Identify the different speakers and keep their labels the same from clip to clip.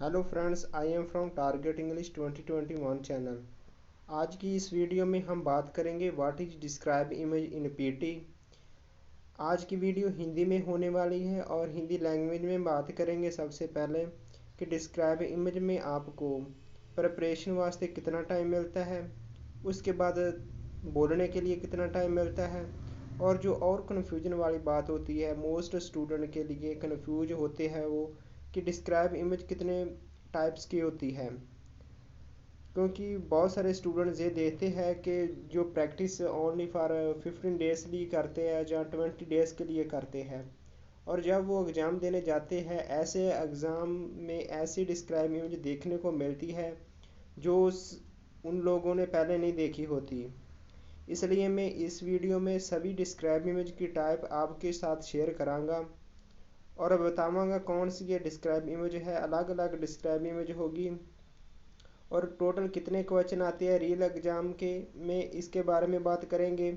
Speaker 1: Hello friends, I am from target English 2021 channel. आज की इस वीडियो में हम बात करेंगे what is describe image in PT. आज की वीडियो हिंदी में होने वाली है और हिंदी लैंग्वेज में बात करेंगे। सबसे पहले कि डिस्क्राइब इमेज में आपको प्रिपरेशन वास्ते कितना टाइम मिलता है, उसके बाद बोलने के लिए कितना टाइम मिलता है, और जो और कन्फ्यूजन वाली बात होती है, मोस्ट स्टूडेंट के लिए कन्फ्यूज होते हैं वो कि डिस्क्राइब इमेज कितने टाइप्स की होती है। क्योंकि बहुत सारे स्टूडेंट्स ये देखते हैं कि जो प्रैक्टिस ओनली फॉर 15 डेज लिए करते हैं या 20 डेज के लिए करते हैं, और जब वो एग्ज़ाम देने जाते हैं ऐसे एग्ज़ाम में ऐसी डिस्क्राइब इमेज देखने को मिलती है जो उन लोगों ने पहले नहीं देखी होती। इसलिए मैं इस वीडियो में सभी डिस्क्राइब इमेज की टाइप आपके साथ शेयर करांगा और बताऊंगा कौन सी ये डिस्क्राइब इमेज है। अलग अलग डिस्क्राइब इमेज होगी और टोटल कितने क्वेश्चन आते हैं रियल एग्जाम के में, इसके बारे में बात करेंगे।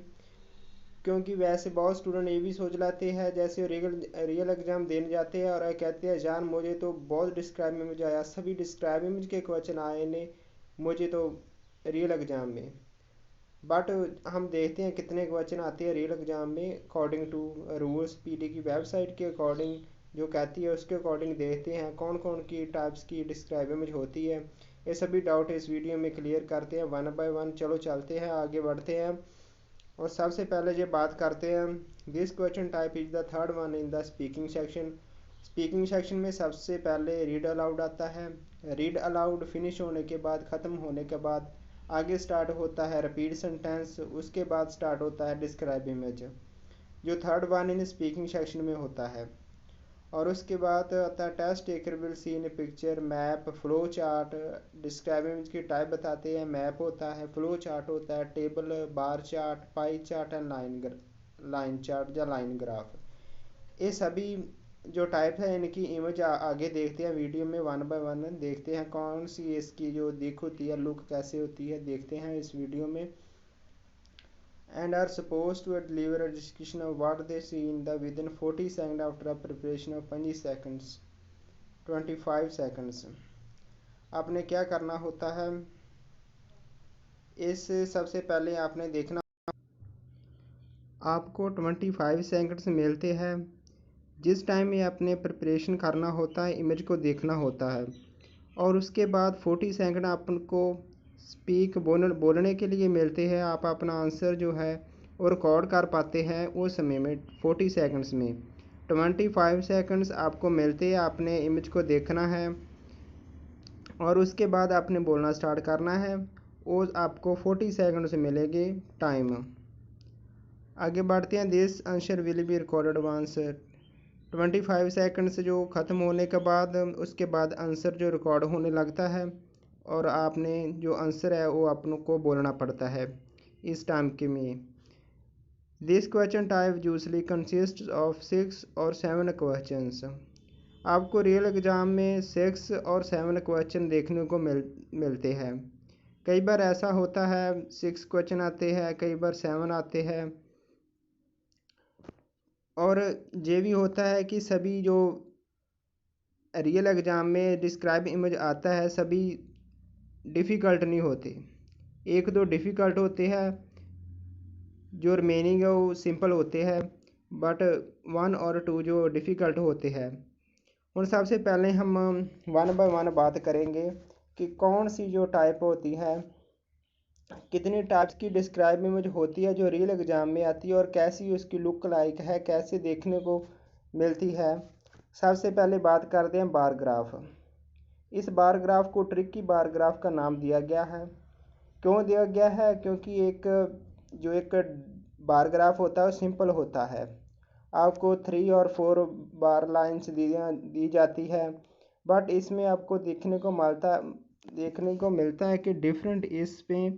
Speaker 1: क्योंकि वैसे बहुत स्टूडेंट ये भी सोच लेते हैं जैसे रियल एग्जाम देने जाते हैं और कहते हैं जान मुझे तो बहुत डिस्क्राइब इमेज आया, सभी डिस्क्राइब इमेज के क्वेश्चन आए ने मुझे तो रियल एग्जाम में। बट हम देखते हैं कितने क्वेश्चन आते हैं रियल एग्जाम में अकॉर्डिंग टू रूल्स। पीटी की वेबसाइट के अकॉर्डिंग जो कहती है उसके अकॉर्डिंग देखते हैं कौन कौन की टाइप्स की डिस्क्राइब इमेज होती है। ये सभी डाउट इस वीडियो में क्लियर करते हैं वन बाय वन। चलो चलते हैं, आगे बढ़ते हैं और सबसे पहले ये बात करते हैं। This question type is the third one in the speaking section. Speaking section में सबसे पहले रीड अलाउड आता है। रीड अलाउड फिनिश होने के बाद, ख़त्म होने के बाद आगे स्टार्ट होता है रिपीट सेंटेंस, उसके बाद स्टार्ट होता है डिस्क्राइब इमेज, जो third one in speaking section में होता है। और उसके बाद आता है test taker will see in picture, map, flow chart. Describe image की टाइप बताते हैं। मैप होता है, फ्लो चार्ट होता है, table, bar chart, pie chart and line chart या लाइन ग्राफ। ये सभी जो टाइप है इनकी इमेज आगे देखते हैं वीडियो में वन बाय वन। देखते हैं कौन सी इसकी जो दिख होती है, लुक कैसे होती है, देखते हैं इस वीडियो में। And are suppose to deliver a description of what they see in the within 40 second after a preparation of 25 seconds 25 seconds. आपने क्या करना होता है, इस सबसे पहले आपने देखना, आपको 25 सेकंड्स मिलते हैं। जिस टाइम में अपने प्रिपरेशन करना होता है इमेज को देखना होता है, और उसके बाद 40 सेकंड आपको स्पीक बोलने के लिए मिलते हैं। आप अपना आंसर जो है वो रिकॉर्ड कर पाते हैं उस समय में 40 सेकंड्स में। 25 सेकंड्स आपको मिलते हैं, आपने इमेज को देखना है और उसके बाद आपने बोलना स्टार्ट करना है। और आपको 40 सेकंड से मिलेगी टाइम। आगे बढ़ते हैं। This answer will be recorded once. 25 seconds जो ख़त्म होने के बाद उसके बाद आंसर जो रिकॉर्ड होने लगता है और आपने जो आंसर है वो अपनों को बोलना पड़ता है इस टाइम के में। This question type usually consist of 6 और 7 क्वेश्चंस। आपको रियल एग्ज़ाम में 6 और 7 क्वेश्चन देखने को मिलते हैं। कई बार ऐसा होता है 6 क्वेश्चन आते हैं, कई बार 7 आते हैं, और ये भी होता है कि सभी जो रियल एग्ज़ाम में डिस्क्राइब इमेज आता है सभी डिफ़िकल्ट नहीं होते। एक दो डिफ़िकल्ट होते हैं, जो रिमेनिंग है वो सिंपल होते हैं, बट 1 और 2 जो डिफ़िकल्ट होते हैं। और सबसे पहले हम वन बाय वन बात करेंगे कि कौन सी जो टाइप होती है, कितनी टाइप्स की डिस्क्राइब इमेज होती है जो रियल एग्ज़ाम में आती है और कैसी उसकी लुक लाइक है, कैसे देखने को मिलती है। सबसे पहले बात करते हैं बार ग्राफ। इस बार ग्राफ को ट्रिकी बार ग्राफ का नाम दिया गया है। क्यों दिया गया है? क्योंकि एक बार ग्राफ होता है वो सिंपल होता है। आपको 3 और 4 बार लाइन्स दी जाती है, बट इसमें आपको देखने को मिलता है कि डिफरेंट इस पे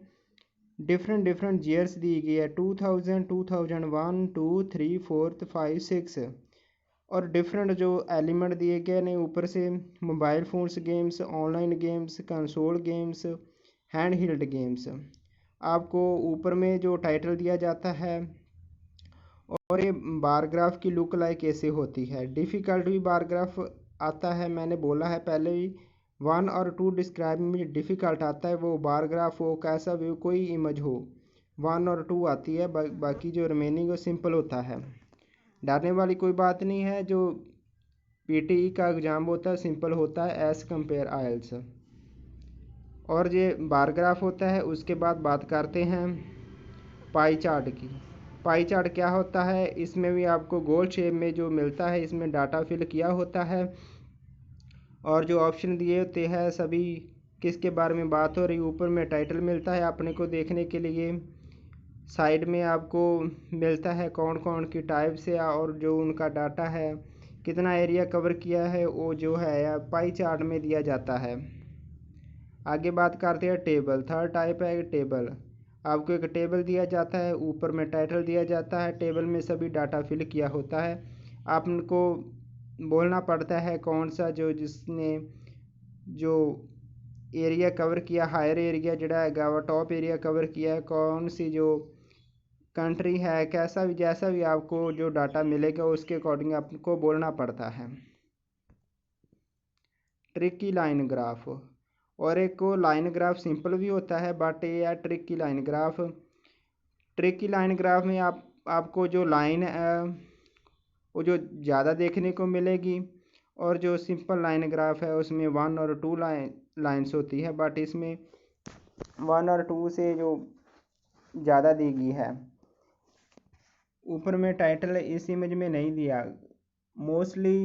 Speaker 1: डिफरेंट ईयर्स दी गई है। 2000, 2001, 2, 3, 4, 5, 6 और डिफरेंट जो एलिमेंट दिए गए ने ऊपर से mobile phones games, online games, console games, hand held games. आपको ऊपर में जो टाइटल दिया जाता है और ये बार ग्राफ की लुक लाइक ऐसे होती है। डिफ़िकल्ट भी बार ग्राफ आता है, मैंने बोला है पहले भी, 1 और 2 डिस्क्राइब इमेज डिफ़िकल्ट आता है, वो बार ग्राफ हो, कैसा भी कोई इमेज हो, 1 और 2 आती है। बाकी जो रिमेनिंग वो सिंपल होता है। डरने वाली कोई बात नहीं है। जो पीटीई का एग्ज़ाम होता है सिंपल होता है एज़ कंपेयर आइल्स। और ये बार ग्राफ होता है। उसके बाद बात करते हैं पाई चार्ट की। पाई चार्ट क्या होता है? इसमें भी आपको गोल शेप में जो मिलता है, इसमें डाटा फिल किया होता है और जो ऑप्शन दिए होते हैं सभी किसके बारे में बात हो रही, ऊपर में टाइटल मिलता है अपने को देखने के लिए। साइड में आपको मिलता है कौन कौन की टाइप से और जो उनका डाटा है, कितना एरिया कवर किया है, वो जो है पाई चार्ट में दिया जाता है। आगे बात करते हैं टेबल। थर्ड टाइप है टेबल। आपको एक टेबल दिया जाता है, ऊपर में टाइटल दिया जाता है, टेबल में सभी डाटा फिल किया होता है। आपको बोलना पड़ता है कौन सा जिसने जो एरिया कवर किया, हायर एरिया जड़ा है टॉप एरिया कवर किया है, कौन सी जो कंट्री है, कैसा भी जैसा भी आपको जो डाटा मिलेगा उसके अकॉर्डिंग आपको बोलना पड़ता है। Tricky line graph. और एक को लाइन ग्राफ सिंपल भी होता है, बट ये है tricky line graph. Tricky line graph में आपको जो लाइन है वो जो ज़्यादा देखने को मिलेगी, और जो सिंपल लाइन ग्राफ है उसमें 1 और 2 लाइन्स होती है, बट इसमें 1 और 2 से जो ज़्यादा दी गई है। ऊपर में टाइटल इस इमेज में नहीं दिया। मोस्टली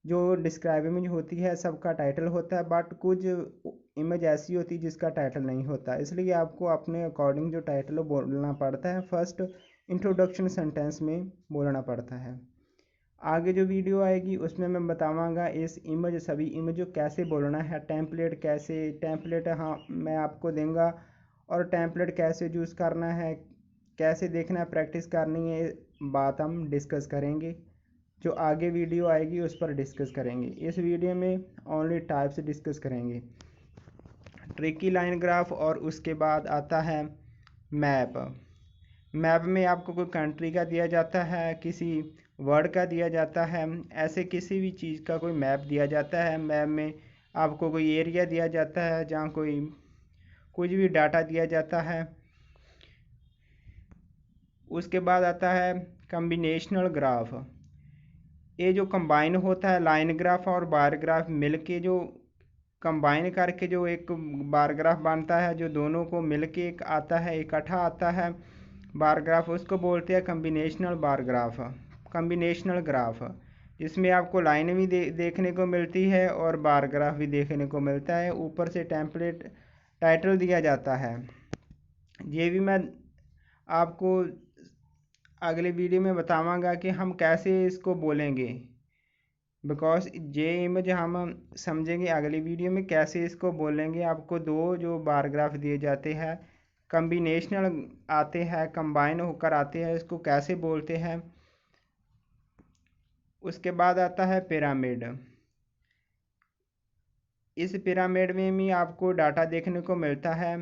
Speaker 1: जो डिस्क्राइब इमेज होती है सबका टाइटल होता है, बट कुछ इमेज ऐसी होती है जिसका टाइटल नहीं होता, इसलिए आपको अपने अकॉर्डिंग जो टाइटल बोलना पड़ता है। फर्स्ट इंट्रोडक्शन सेंटेंस में बोलना पड़ता है। आगे जो वीडियो आएगी उसमें मैं बताऊंगा इस इमेज सभी इमेज को कैसे बोलना है, टेम्पलेट हाँ मैं आपको दूंगा, और टेम्पलेट कैसे यूज़ करना है, कैसे देखना है, प्रैक्टिस करनी है, बात हम डिस्कस करेंगे। जो आगे वीडियो आएगी उस पर डिस्कस करेंगे। इस वीडियो में ओनली टाइप्स डिस्कस करेंगे, ट्रिकी लाइन ग्राफ, और उसके बाद आता है मैप। मैप में आपको कोई कंट्री का दिया जाता है, किसी वर्ड का दिया जाता है, ऐसे किसी भी चीज़ का कोई मैप दिया जाता है। मैप में आपको कोई एरिया दिया जाता है जहाँ कोई कुछ भी डाटा दिया जाता है। उसके बाद आता है कॉम्बिनेशनल ग्राफ। ये जो कंबाइन होता है लाइन ग्राफ और बार ग्राफ मिलके जो कंबाइन करके जो एक बार ग्राफ बनता है, जो दोनों को मिलके एक आता है, इकट्ठा आता है बार ग्राफ, उसको बोलते हैं combinational bar graph, combinational graph, जिसमें आपको लाइन भी देखने को मिलती है और बार ग्राफ भी देखने को मिलता है। ऊपर से टेम्पलेट टाइटल दिया जाता है। ये भी मैं आपको अगले वीडियो में बताऊंगा कि हम कैसे इसको बोलेंगे, बिकॉज ये इमेज हम समझेंगे अगली वीडियो में कैसे इसको बोलेंगे। आपको दो जो बार ग्राफ दिए जाते हैं कॉम्बिनेशनल आते हैं, कंबाइन होकर आते हैं, इसको कैसे बोलते हैं। उसके बाद आता है पिरामिड। इस पिरामिड में भी आपको डाटा देखने को मिलता है।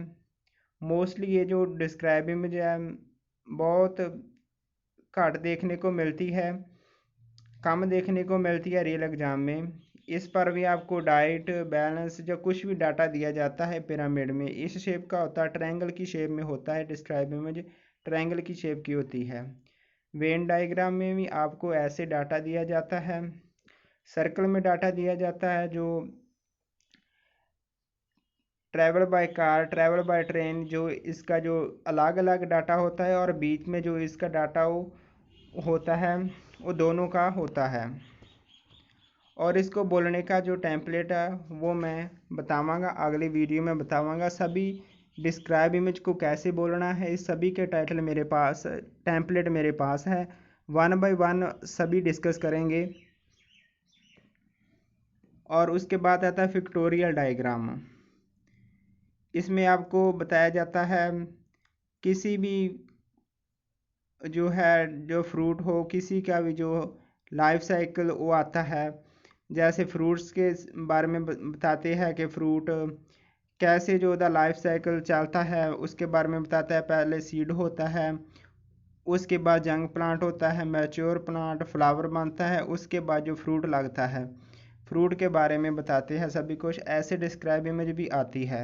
Speaker 1: मोस्टली ये जो डिस्क्राइब इमेज है बहुत घट देखने को मिलती है, कम देखने को मिलती है रियल एग्जाम में। इस पर भी आपको डाइट बैलेंस जो कुछ भी डाटा दिया जाता है पिरामिड में, इस शेप का होता है, ट्रायंगल की शेप में होता है। डिस्क्राइब इमेज ट्रायंगल की शेप की होती है। वेन डायग्राम में भी आपको ऐसे डाटा दिया जाता है। सर्कल में डाटा दिया जाता है, जो travel by car, travel by train, जो इसका जो अलग अलग डाटा होता है, और बीच में जो इसका डाटा वो होता है वो दोनों का होता है। और इसको बोलने का जो टेम्पलेट है वो मैं बताऊंगा अगली वीडियो में बताऊंगा। सभी डिस्क्राइब इमेज को कैसे बोलना है इस सभी के टाइटल मेरे पास, टेम्पलेट मेरे पास है, 1 बाय 1 सभी डिस्कस करेंगे। और उसके बाद आता है पिक्टोरियल डायग्राम। इसमें आपको बताया जाता है किसी भी जो है जो फ्रूट हो, किसी का भी जो लाइफ साइकिल वो आता है। जैसे फ्रूट्स के बारे में बताते हैं कि फ्रूट कैसे जो द लाइफ साइकिल चलता है उसके बारे में बताता है। पहले सीड होता है, उसके बाद जंग प्लांट होता है, मैच्योर प्लांट फ्लावर बनता है, उसके बाद जो फ्रूट लगता है। फ्रूट के बारे में बताते हैं सभी कुछ। ऐसे डिस्क्राइब इमेज भी आती है।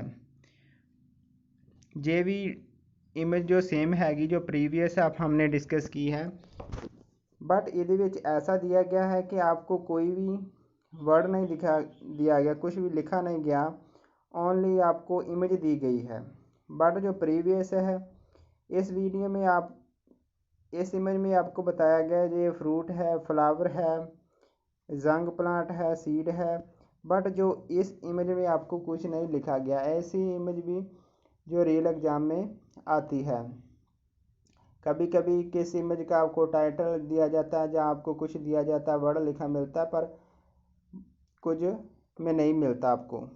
Speaker 1: ये भी इमेज जो सेम हैगी जो प्रीवियस आप हमने डिस्कस की है, बट ਇਹਦੇ ਵਿੱਚ ऐसा दिया गया है कि आपको कोई भी वर्ड नहीं दिया गया, कुछ भी लिखा नहीं गया, ओनली आपको इमेज दी गई है। बट जो प्रीवियस है इस वीडियो में इस इमेज में आपको बताया गया है ये फ्रूट है, फ्लावर है, जंग प्लांट है, सीड है। बट जो इस इमेज में आपको कुछ नहीं लिखा गया। ऐसी इमेज भी जो रियल एग्जाम में आती है। कभी कभी किस इमेज का आपको टाइटल दिया जाता है जहाँ आपको कुछ दिया जाता है, वर्ड लिखा मिलता है, पर कुछ में नहीं मिलता आपको।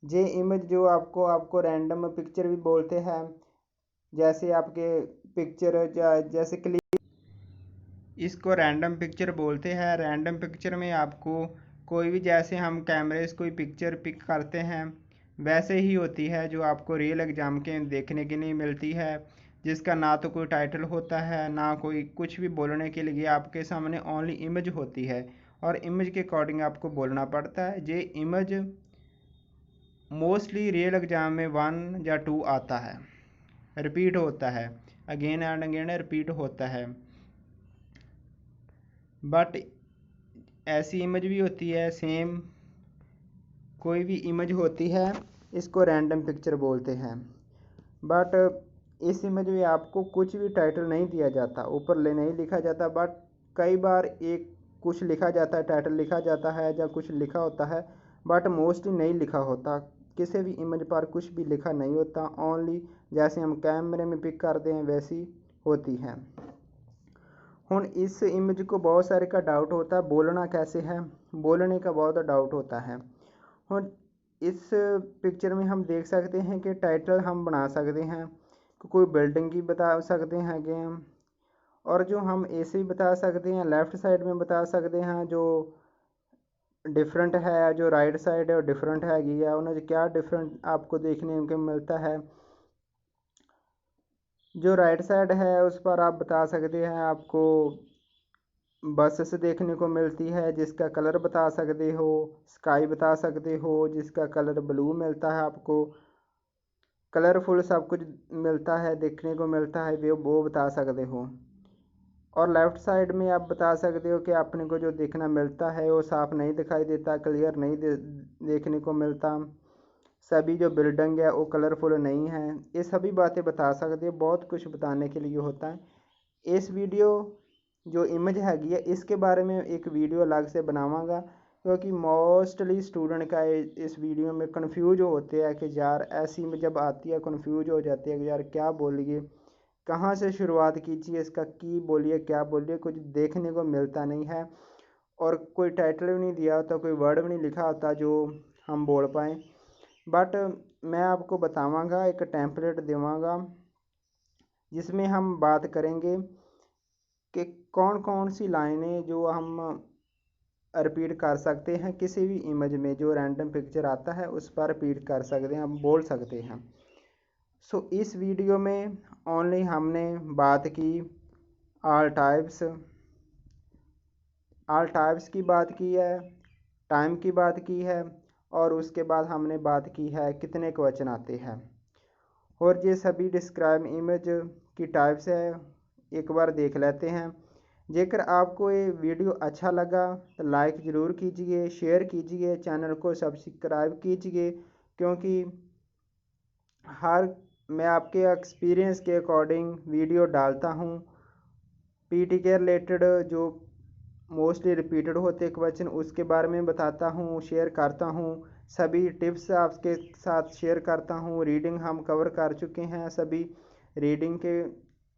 Speaker 1: ये इमेज जो आपको रैंडम पिक्चर भी बोलते हैं, जैसे आपके पिक्चर जैसे क्लिप, इसको रैंडम पिक्चर बोलते हैं। रैंडम पिक्चर में आपको कोई भी, जैसे हम कैमरे से कोई पिक्चर पिक करते हैं वैसे ही होती है जो आपको रियल एग्जाम के देखने के लिए मिलती है, जिसका ना तो कोई टाइटल होता है ना कोई कुछ भी बोलने के लिए। आपके सामने ओनली इमेज होती है और इमेज के अकॉर्डिंग आपको बोलना पड़ता है। ये इमेज मोस्टली रियल एग्जाम में 1 या 2 आता है, रिपीट होता है, अगेन एंड अगेन रिपीट होता है। बट ऐसी इमेज भी होती है सेम, कोई भी इमेज होती है, इसको रैंडम पिक्चर बोलते हैं। बट इस इमेज में आपको कुछ भी टाइटल नहीं दिया जाता, ऊपर ले नहीं लिखा जाता। बट कई बार एक कुछ लिखा जाता है, टाइटल लिखा जाता है या कुछ लिखा होता है, बट मोस्टली नहीं लिखा होता। किसी भी इमेज पर कुछ भी लिखा नहीं होता, ओनली जैसे हम कैमरे में पिक करते हैं वैसी होती है। हुण इस इमेज को बहुत सारे का डाउट होता है, बोलना कैसे है, बोलने का बहुत डाउट होता है। हुण इस पिक्चर में हम देख सकते हैं कि टाइटल हम बना सकते हैं, कोई बिल्डिंग की बता सकते हैं गेम, और जो हम ऐसे ही बता सकते हैं, लेफ़्ट साइड में बता सकते हैं जो डिफरेंट है, जो राइट साइड है वो डिफरेंट हैगी है, उन्हें क्या डिफरेंट आपको देखने को मिलता है। जो राइट साइड है उस पर आप बता सकते हैं आपको बसेस देखने को मिलती है जिसका कलर बता सकते हो, स्काई बता सकते हो जिसका कलर ब्लू मिलता है, आपको कलरफुल सब कुछ मिलता है, देखने को मिलता है, वो बता सकते हो। और लेफ़्ट साइड में आप बता सकते हो कि अपने को जो देखना मिलता है वो साफ नहीं दिखाई देता, क्लियर नहीं देखने को मिलता, सभी जो बिल्डिंग है वो कलरफुल नहीं है। ये सभी बातें बता सकते हो, बहुत कुछ बताने के लिए होता है। इस वीडियो जो इमेज हैगी है इसके बारे में एक वीडियो अलग से बनावांगा, क्योंकि मोस्टली स्टूडेंट का इस वीडियो में कन्फ्यूज होते हैं कि यार ऐसी इमेज जब आती है कन्फ्यूज हो जाती है कि यार क्या बोलिए, कहाँ से शुरुआत कीजिए, इसका की बोलिए क्या बोलिए, कुछ देखने को मिलता नहीं है। और कोई टाइटल भी नहीं दिया होता, कोई वर्ड भी नहीं लिखा होता जो हम बोल पाएँ। बट मैं आपको बतावांगा, एक टेम्पलेट देवांगा जिसमें हम बात करेंगे कि कौन कौन सी लाइनें जो हम रिपीट कर सकते हैं किसी भी इमेज में, जो रैंडम पिक्चर आता है उस पर रिपीट कर सकते हैं, हम बोल सकते हैं। सो इस वीडियो में ओनली हमने बात की ऑल टाइप्स की बात की है, टाइम की बात की है, और उसके बाद हमने बात की है कितने क्वेश्चन आते हैं। और ये सभी डिस्क्राइब इमेज की टाइप्स है, एक बार देख लेते हैं। जेकर आपको ये वीडियो अच्छा लगा तो लाइक ज़रूर कीजिए, शेयर कीजिए, चैनल को सब्सक्राइब कीजिए, क्योंकि मैं आपके एक्सपीरियंस के अकॉर्डिंग वीडियो डालता हूँ। पीटी के रिलेटेड जो मोस्टली रिपीटेड होते क्वेश्चन उसके बारे में बताता हूँ, शेयर करता हूँ, सभी टिप्स आपके साथ शेयर करता हूँ। रीडिंग हम कवर कर चुके हैं, सभी रीडिंग के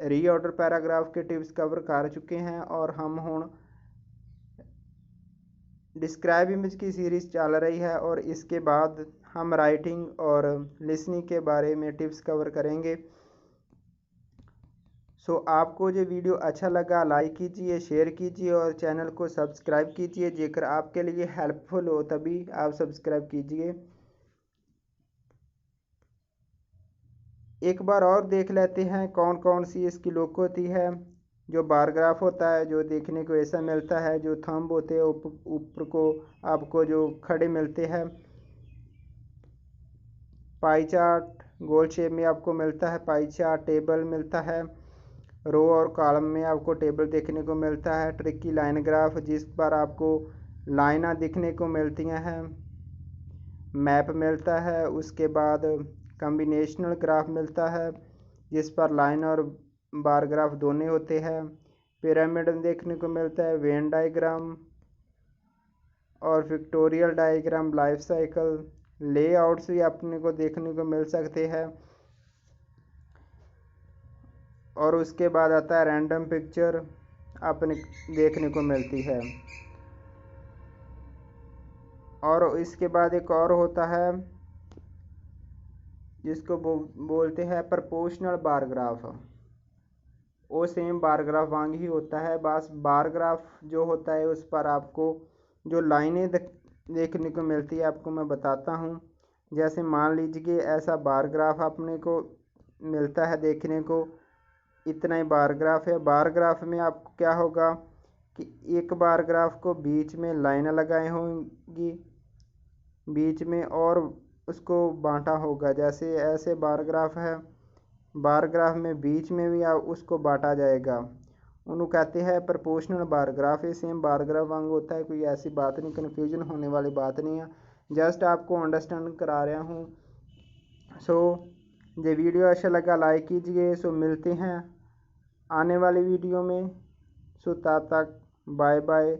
Speaker 1: रीऑर्डर पैराग्राफ के टिप्स कवर कर चुके हैं, और हम हुण डिस्क्राइब इमेज की सीरीज़ चल रही है, और इसके बाद हम राइटिंग और लिसनिंग के बारे में टिप्स कवर करेंगे। सो आपको ये वीडियो अच्छा लगा लाइक कीजिए, शेयर कीजिए और चैनल को सब्सक्राइब कीजिए। जेकर आपके लिए हेल्पफुल हो तभी आप सब्सक्राइब कीजिए। एक बार और देख लेते हैं कौन कौन सी इसकी लुक होती है। जो बार ग्राफ होता है जो देखने को ऐसा मिलता है, जो थंब होते हैं ऊपर को आपको जो खड़े मिलते हैं। पाई चार्ट गोल शेप में आपको मिलता है, पाई चार्ट टेबल मिलता है, रो और कॉलम में आपको टेबल देखने को मिलता है। ट्रिकी लाइन ग्राफ जिस पर आपको लाइनें दिखने को मिलती हैं, मैप मिलता है। उसके बाद कॉम्बिनेशनल ग्राफ मिलता है जिस पर लाइन और बार ग्राफ दोनों होते हैं। पिरामिड देखने को मिलता है, वेन डायग्राम और pictorial diagram, life cycle layouts भी अपने को देखने को मिल सकते हैं। और उसके बाद आता है रैंडम पिक्चर अपने देखने को मिलती है। और इसके बाद एक और होता है जिसको बोलते हैं प्रोपोर्शनल बार ग्राफ। वो सेम बार ग्राफ वांग ही होता है, बस बार ग्राफ जो होता है उस पर आपको जो लाइनें देखने को मिलती है आपको मैं बताता हूँ। जैसे मान लीजिए कि ऐसा बार ग्राफ अपने को मिलता है देखने को, इतना ही बार ग्राफ है। बार ग्राफ में आपको क्या होगा कि एक बार ग्राफ को बीच में लाइनें लगाई होंगी बीच में, और उसको बांटा होगा। जैसे ऐसे बार ग्राफ है, बार ग्राफ में बीच में भी उसको बांटा जाएगा, उन्हें कहते हैं प्रोपोर्शनल बार ग्राफ। ये सेम बार ग्राफ वांग होता है, कोई ऐसी बात नहीं, कन्फ्यूजन होने वाली बात नहीं है, जस्ट आपको अंडरस्टैंड करा रहा हूँ। सो ये वीडियो अच्छा लगा लाइक कीजिए। सो मिलते हैं आने वाली वीडियो में। सो तब तक बाय बाय।